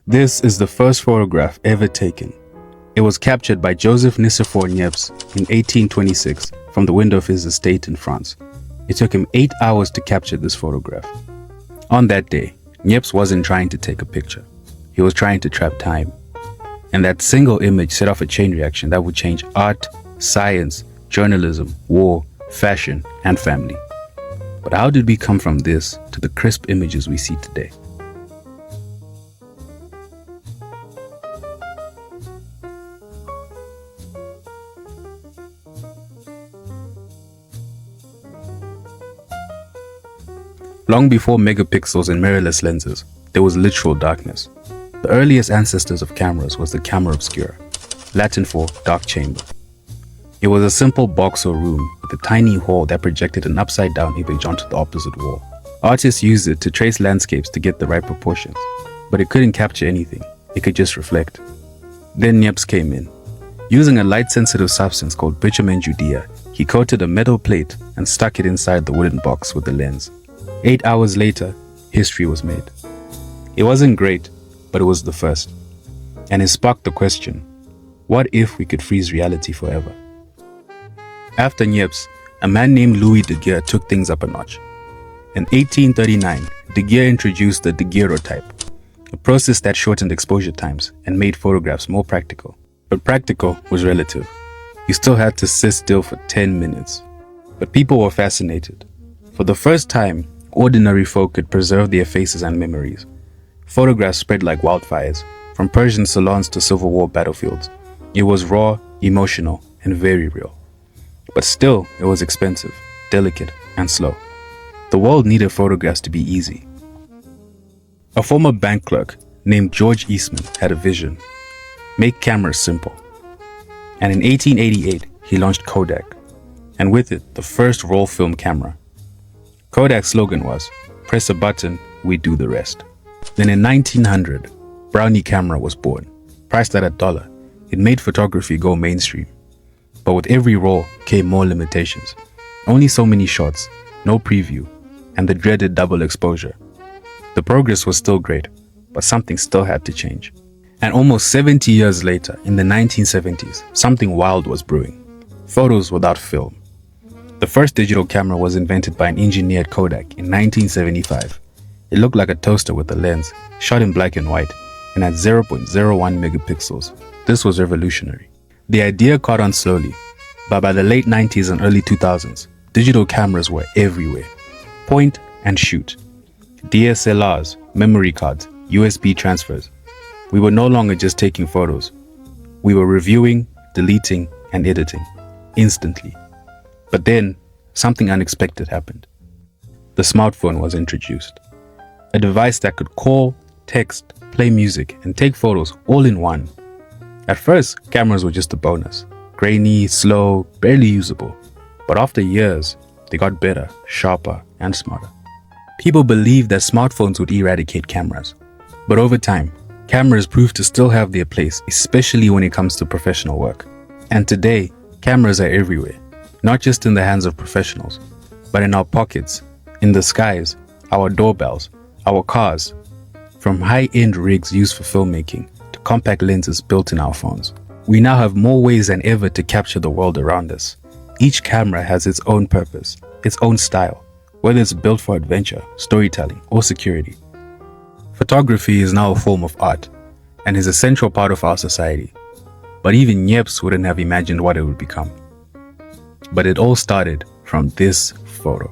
This is the first photograph ever taken. It was captured by Joseph Nicephore Niepce in 1826 from the window of his estate in France. It took him 8 hours to capture this photograph. On that day, Niepce wasn't trying to take a picture. He was trying to trap time. And that single image set off a chain reaction that would change art, science, journalism, war, fashion, and family. But how did we come from this to the crisp images we see today? Long before megapixels and mirrorless lenses, there was literal darkness. The earliest ancestors of cameras was the Camera Obscura, Latin for dark chamber. It was a simple box or room with a tiny hole that projected an upside-down image onto the opposite wall. Artists used it to trace landscapes to get the right proportions, but it couldn't capture anything. It could just reflect. Then Niepce came in. Using a light-sensitive substance called bitumen Judea, he coated a metal plate and stuck it inside the wooden box with the lens. 8 hours later, history was made. It wasn't great, but it was the first. And it sparked the question, what if we could freeze reality forever? After Niepce, a man named Louis Daguerre took things up a notch. In 1839, Daguerre introduced the daguerreotype, a process that shortened exposure times and made photographs more practical. But practical was relative. You still had to sit still for 10 minutes. But people were fascinated. For the first time, ordinary folk could preserve their faces and memories. Photographs spread like wildfires, from Persian salons to Civil War battlefields. It was raw, emotional, and very real. But still, it was expensive, delicate, and slow. The world needed photographs to be easy. A former bank clerk named George Eastman had a vision: make cameras simple. And in 1888, he launched Kodak, and with it, the first roll film camera. Kodak's slogan was, press a button, we do the rest. Then in 1900, Brownie camera was born. Priced at $1, it made photography go mainstream. But with every roll came more limitations. Only so many shots, no preview, and the dreaded double exposure. The progress was still great, but something still had to change. And almost 70 years later, in the 1970s, something wild was brewing. Photos without film. The first digital camera was invented by an engineer at Kodak in 1975. It looked like a toaster with a lens, shot in black and white, and at 0.01 megapixels. This was revolutionary. The idea caught on slowly, but by the late 90s and early 2000s, digital cameras were everywhere. Point and shoot. DSLRs, memory cards, USB transfers. We were no longer just taking photos. We were reviewing, deleting, and editing instantly. But then, something unexpected happened. The smartphone was introduced. A device that could call, text, play music, and take photos all in one. At first, cameras were just a bonus. Grainy, slow, barely usable. But after years, they got better, sharper, and smarter. People believed that smartphones would eradicate cameras. But over time, cameras proved to still have their place, especially when it comes to professional work. And today, cameras are everywhere. Not just in the hands of professionals, but in our pockets, in the skies, our doorbells, our cars. From high-end rigs used for filmmaking to compact lenses built in our phones. We now have more ways than ever to capture the world around us. Each camera has its own purpose, its own style, whether it's built for adventure, storytelling, or security. Photography is now a form of art and is a central part of our society. But even Niepce wouldn't have imagined what it would become. But it all started from this photo.